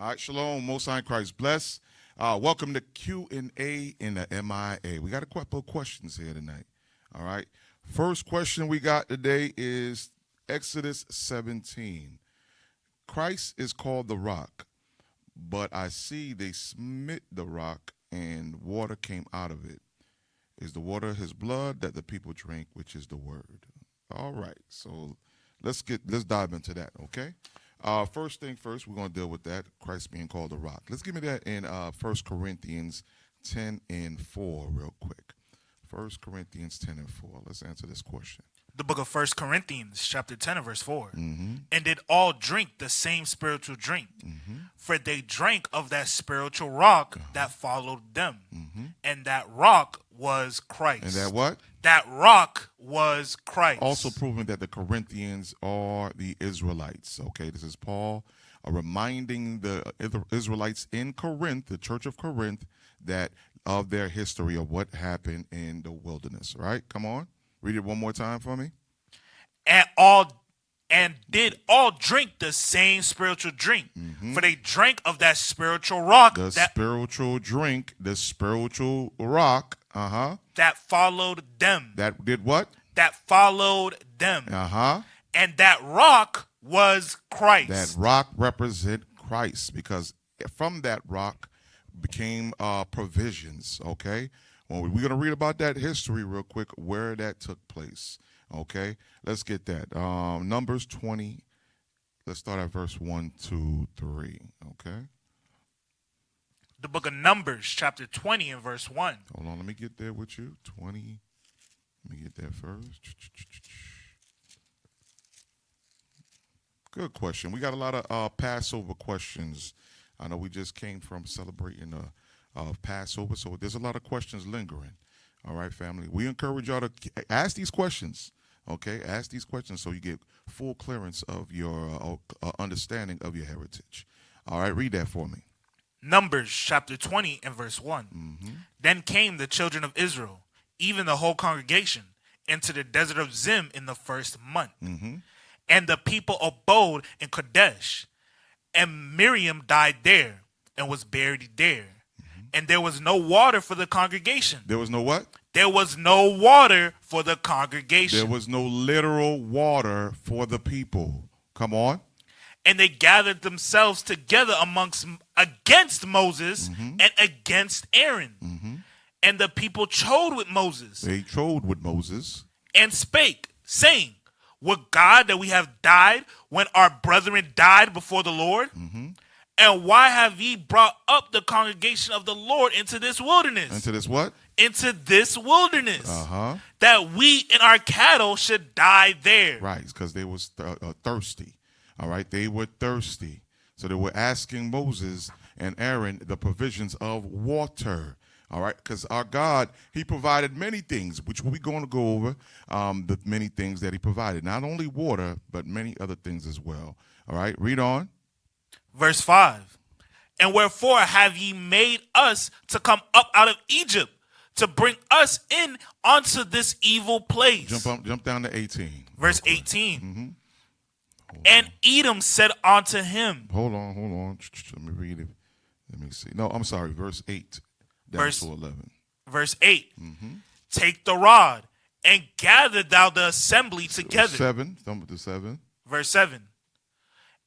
All right, shalom, Most High in Christ bless. Welcome to Q&A in the MIA. We got a couple of questions here tonight. All right. First question we got today is Exodus 17. Christ is called the rock, but I see they smit the rock and water came out of it. Is the water his blood that the people drink, which is the word? All right. So let's dive into that, okay? First thing first, we're going to deal with that, Christ being called the rock. Let's give me that in 1 Corinthians 10 and 4 real quick. 1 Corinthians 10 and 4. Let's answer this question. The book of 1 Corinthians, chapter 10 and verse 4. Mm-hmm. And did all drink the same spiritual drink? Mm-hmm. For they drank of that spiritual rock that followed them. Mm-hmm. And that rock was Christ. And that what? That rock was Christ. Also proving that the Corinthians are the Israelites. Okay, this is Paul reminding the Israelites in Corinth, the church of Corinth, that of their history of what happened in the wilderness. Right? Come on. Read it one more time for me. And did all drink the same spiritual drink. Mm-hmm. For they drank of that spiritual rock. The spiritual drink, the spiritual rock, that followed them. that did what? That followed them. And that rock was Christ. That rock represent Christ, because from that rock became provisions, okay? Well, we're going to read about that history real quick, where that took place, okay? Let's get that. Numbers 20, let's start at verse 1, 2, 3, okay? The book of Numbers, chapter 20 and verse 1. Hold on, let me get there with you. 20, let me get there first. Good question. We got a lot of Passover questions. I know we just came from celebrating Passover, so there's a lot of questions lingering. All right, family. We encourage y'all to ask these questions, okay? Ask these questions so you get full clearance of your understanding of your heritage. All right, read that for me. Numbers chapter 20 and verse 1. Mm-hmm. Then came the children of Israel, even the whole congregation, into the desert of Zim in the first month. Mm-hmm. And the people abode in Kadesh. And Miriam died there and was buried there. Mm-hmm. And there was no water for the congregation. There was no what? There was no water for the congregation. There was no literal water for the people. Come on. And they gathered themselves together against Moses and against Aaron. Mm-hmm. And the people trode with Moses. They trode with Moses. And spake, saying, Would God that we have died when our brethren died before the Lord? Mm-hmm. And why have ye brought up the congregation of the Lord into this wilderness? Into this what? Into this wilderness. That we and our cattle should die there. Right, because they was thirsty. All right, they were thirsty. So they were asking Moses and Aaron the provisions of water. All right, because our God, he provided many things, which we're going to go over, the many things that he provided. Not only water, but many other things as well. All right, read on. Verse 5. And wherefore have ye made us to come up out of Egypt, to bring us in unto this evil place? Jump down to 18. Verse 18. Mm-hmm. And Edom said unto him. Hold on. Let me read it. Let me see. No, I'm sorry. Verse 8. Verse 11. Verse 8. Mm-hmm. Take the rod and gather thou the assembly together. 7. Number to 7. Verse 7.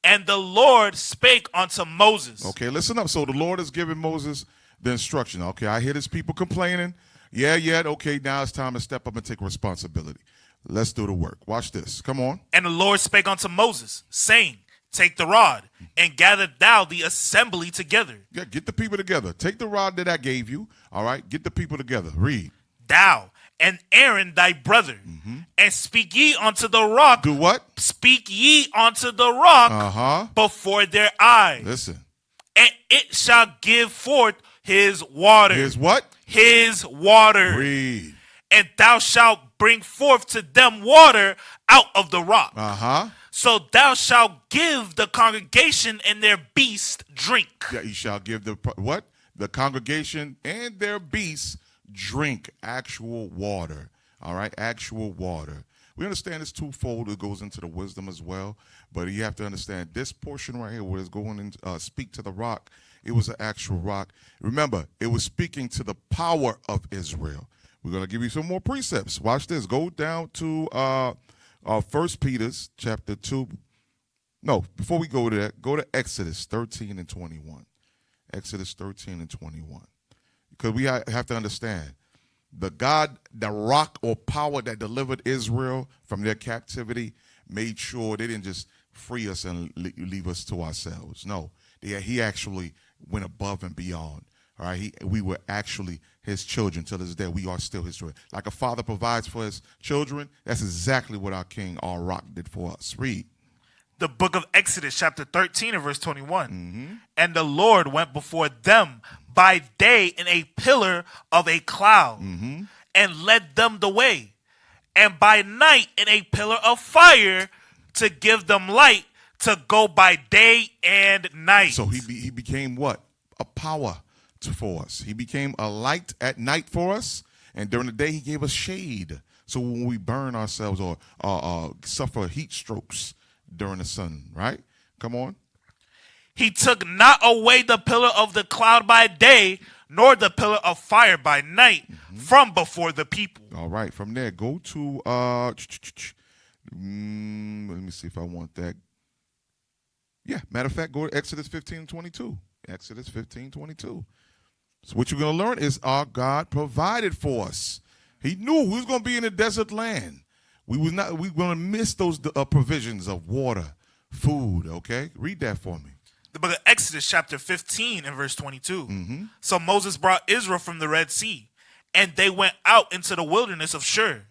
And the Lord spake unto Moses. Okay, listen up. So the Lord is giving Moses the instruction. Okay, I hear these people complaining. Yeah. Okay, now it's time to step up and take responsibility. Let's do the work. Watch this. Come on. And the Lord spake unto Moses, saying, Take the rod and gather thou the assembly together. Yeah, get the people together. Take the rod that I gave you. All right, get the people together. Read. Thou and Aaron thy brother, and speak ye unto the rock. Do what? Speak ye unto the rock before their eyes. Listen. And it shall give forth his water. His what? His water. Read. And thou shalt bring forth to them water out of the rock. So thou shalt give the congregation and their beast drink. Yeah, you shall give the what? The congregation and their beasts drink actual water. All right, actual water. We understand it's twofold. It goes into the wisdom as well. But you have to understand this portion right here where it's going and speak to the rock. It was an actual rock. Remember, it was speaking to the power of Israel. We're going to give you some more precepts. Watch this. Go down to 1 Peter's chapter 2. No, before we go to that, go to Exodus 13 and 21. Exodus 13 and 21. Because we have to understand, the rock or power that delivered Israel from their captivity made sure they didn't just free us and leave us to ourselves. No, he actually went above and beyond. All right, we were actually his children till this day. We are still his children. Like a father provides for his children, that's exactly what our King, our rock, did for us. Read. The book of Exodus, chapter 13 and verse 21. And the Lord went before them by day in a pillar of a cloud and led them the way, and by night in a pillar of fire to give them light to go by day and night. So he became what? A power for us. He became a light at night for us, and during the day he gave us shade. So when we burn ourselves or suffer heat strokes during the sun, right? Come on. He took not away the pillar of the cloud by day, nor the pillar of fire by night from before the people. All right, from there, go to, let me see if I want that. Yeah, matter of fact, go to Exodus 15 and 22. Exodus 15, 22. So what you're going to learn is our God provided for us. He knew we was going to be in a desert land. We were going to miss those provisions of water, food, okay? Read that for me. The book of Exodus, chapter 15 and verse 22. So Moses brought Israel from the Red Sea, and they went out into the wilderness of Shur.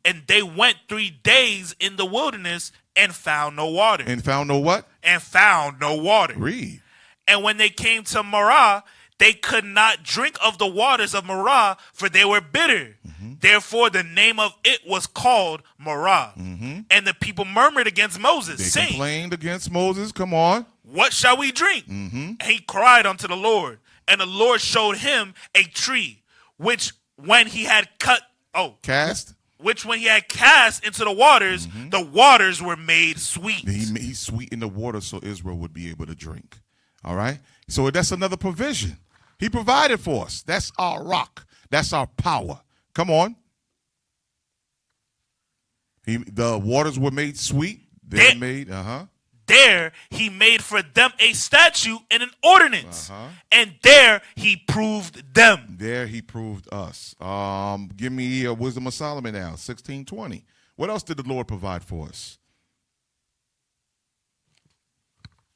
And they went 3 days in the wilderness and found no water. And found no what? And found no water. Read. And when they came to Marah, they could not drink of the waters of Marah, for they were bitter. Therefore, the name of it was called Marah. And the people murmured against Moses, They complained against Moses. Come on. What shall we drink? And he cried unto the Lord. And the Lord showed him a tree, which when he had cast into the waters were made sweet. He sweetened the water so Israel would be able to drink. All right? So that's another provision. He provided for us. That's our rock. That's our power. Come on. The waters were made sweet. They're made, There he made for them a statute and an ordinance. And there he proved them. There he proved us. Give me Wisdom of Solomon now, 16:20. What else did the Lord provide for us?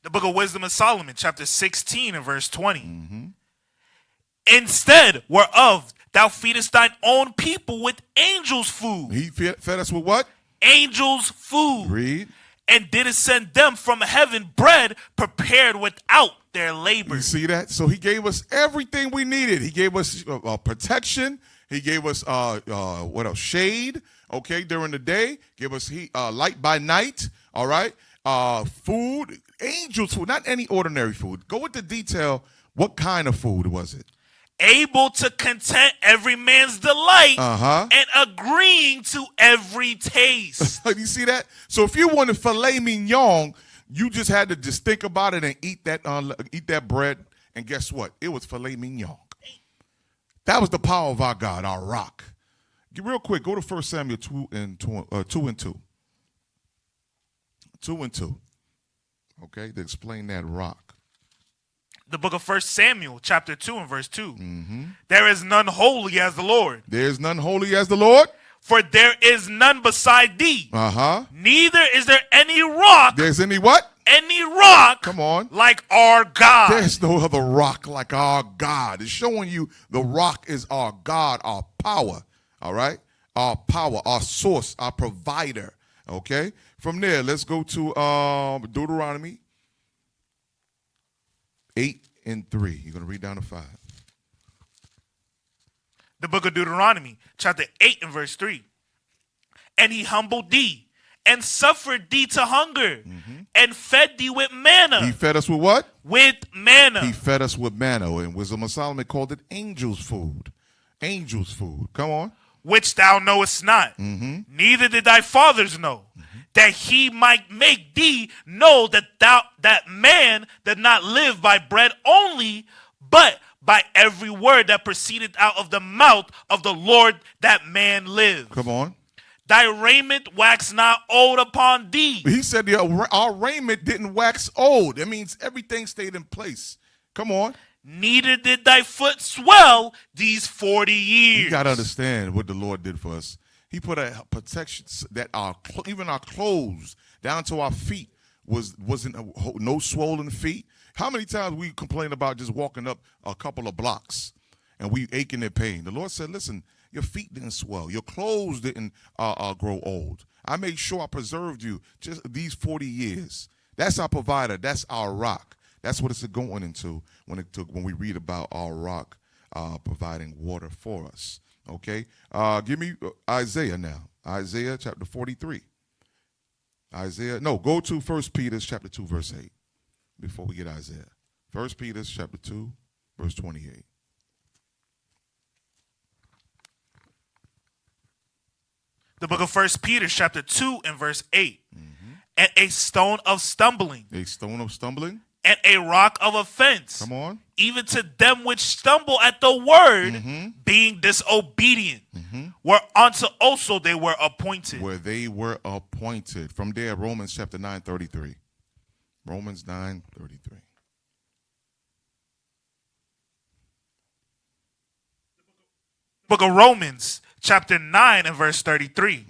The book of Wisdom of Solomon, chapter 16 and verse 20. Instead whereof thou feedest thine own people with angels' food. He fed us with what? Angels' food. Read. And didst send them from heaven bread prepared without their labor. You see that? So he gave us everything we needed. He gave us protection. He gave us what else? Shade. Okay, during the day. Give us light by night. All right. Food. Angels' food. Not any ordinary food. Go into detail. What kind of food was it? Able to content every man's delight and agreeing to every taste. You see that? So if you wanted filet mignon, you just had to just think about it and eat that bread, and guess what? It was filet mignon. That was the power of our God, our rock. Real quick, go to 1 Samuel 2 and 2. Okay, to explain that rock. The book of 1 Samuel, chapter 2 and verse 2. There is none holy as the Lord. There is none holy as the Lord. For there is none beside thee. Neither is there any rock. There's any what? Any rock. Come on. Like our God. There's no other rock like our God. It's showing you the rock is our God, our power. All right? Our power, our source, our provider. Okay? From there, let's go to Deuteronomy 8 and 3. You're going to read down to 5. The book of Deuteronomy, chapter 8 and verse 3. And he humbled thee and suffered thee to hunger and fed thee with manna. He fed us with what? With manna. He fed us with manna. And Wisdom of Solomon called it angels' food. Angels' food. Come on. which thou knowest not, neither did thy fathers know, that he might make thee know that man did not live by bread only, but by every word that proceeded out of the mouth of the Lord that man lived. Come on. Thy raiment wax not old upon thee. He said our raiment didn't wax old. That means everything stayed in place. Come on. Neither did thy foot swell these 40 years. You got to understand what the Lord did for us. He put a protection that even our clothes down to our feet wasn't no swollen feet. How many times we complain about just walking up a couple of blocks and we aching in pain? The Lord said, listen, your feet didn't swell. Your clothes didn't grow old. I made sure I preserved you just these 40 years. That's our provider. That's our rock. That's what it's going into when we read about our rock providing water for us. Okay? Give me Isaiah now. Isaiah chapter 43. Go to 1 Peter chapter 2, verse 8 before we get Isaiah. 1 Peter chapter 2, verse 28. The book of 1 Peter chapter 2 and verse 8. And a stone of stumbling. A stone of stumbling. And a rock of offense. Come on. Even to them which stumble at the word, being disobedient. Whereunto also they were appointed. Where they were appointed. From there, Romans chapter 9:33. Romans 9:33. Book of Romans chapter 9 and verse 33.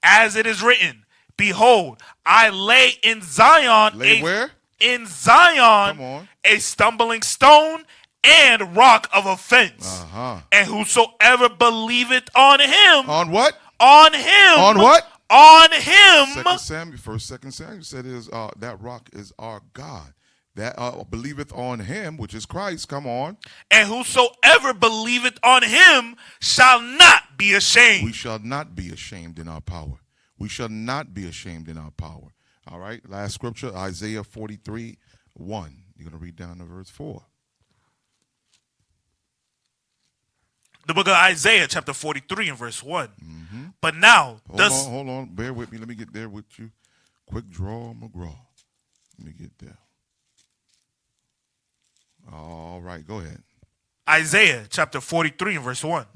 As it is written, behold, I lay in Zion where? In Zion Come on. a stumbling stone and rock of offense. And whosoever believeth on him. On what? On him. On what? On him. 2 Samuel said that rock is our God. That believeth on him, which is Christ. Come on. And whosoever believeth on him shall not be ashamed. We shall not be ashamed in our power. We shall not be ashamed in our power. All right. Last scripture, Isaiah 43:1. You're going to read down to verse 4. The book of Isaiah chapter 43 and verse 1. But now, hold on. Bear with me. Let me get there with you. Quick draw, McGraw. Let me get there. All right, go ahead. Isaiah chapter 43 and verse 1.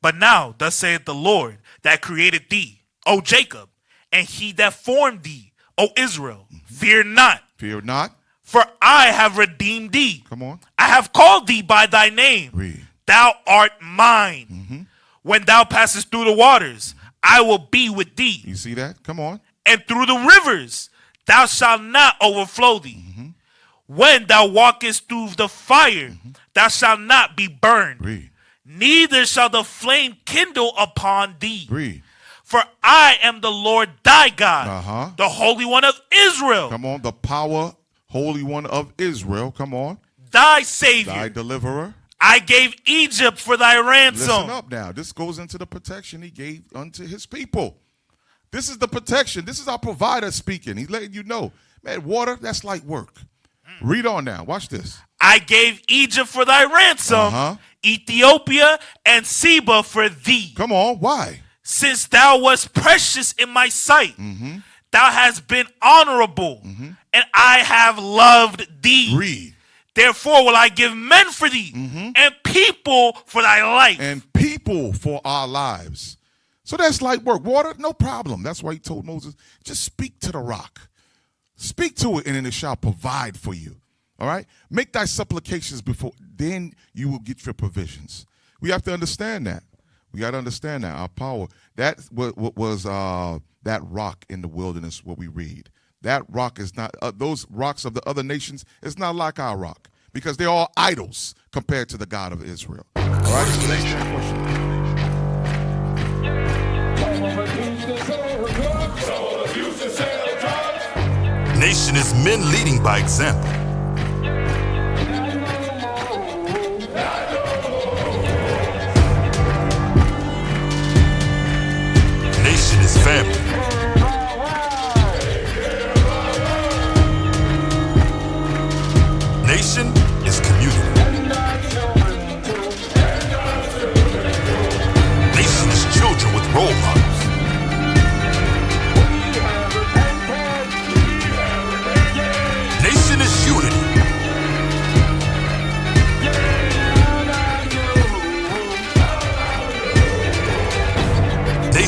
But now, thus saith the Lord that created thee, O Jacob, and he that formed thee, O Israel. Fear not. Fear not. For I have redeemed thee. Come on. I have called thee by thy name. Read. Thou art mine. When thou passest through the waters, I will be with thee. You see that? Come on. And through the rivers, thou shalt not overflow thee. When thou walkest through the fire, thou shalt not be burned. Read. Neither shall the flame kindle upon thee. Read. For I am the Lord thy God, the Holy One of Israel. Come on. The power, Holy One of Israel. Come on. Thy Savior. Thy deliverer. I gave Egypt for thy ransom. Listen up now. This goes into the protection he gave unto his people. This is the protection. This is our provider speaking. He's letting you know, man, water, that's light work. Read on now. Watch this. I gave Egypt for thy ransom, Ethiopia and Seba for thee. Come on. Why? Since thou wast precious in my sight, thou hast been honorable, and I have loved thee. Read. Therefore will I give men for thee, and people for thy life. And people for our lives. So that's light work. Water, no problem. That's why he told Moses, just speak to the rock. Speak to it, and it shall provide for you. All right? Make thy supplications before, then you will get your provisions. We have to understand that. We got to understand that. Our power. That was that rock in the wilderness, what we read. That rock is not, those rocks of the other nations, it's not like our rock. Because they're all idols compared to the God of Israel. All right? So next question. Nation is men leading by example. Nation is family. Nation is community. Nation is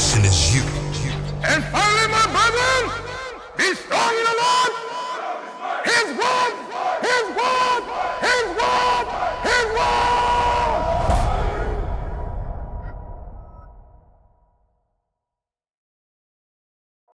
nation is you.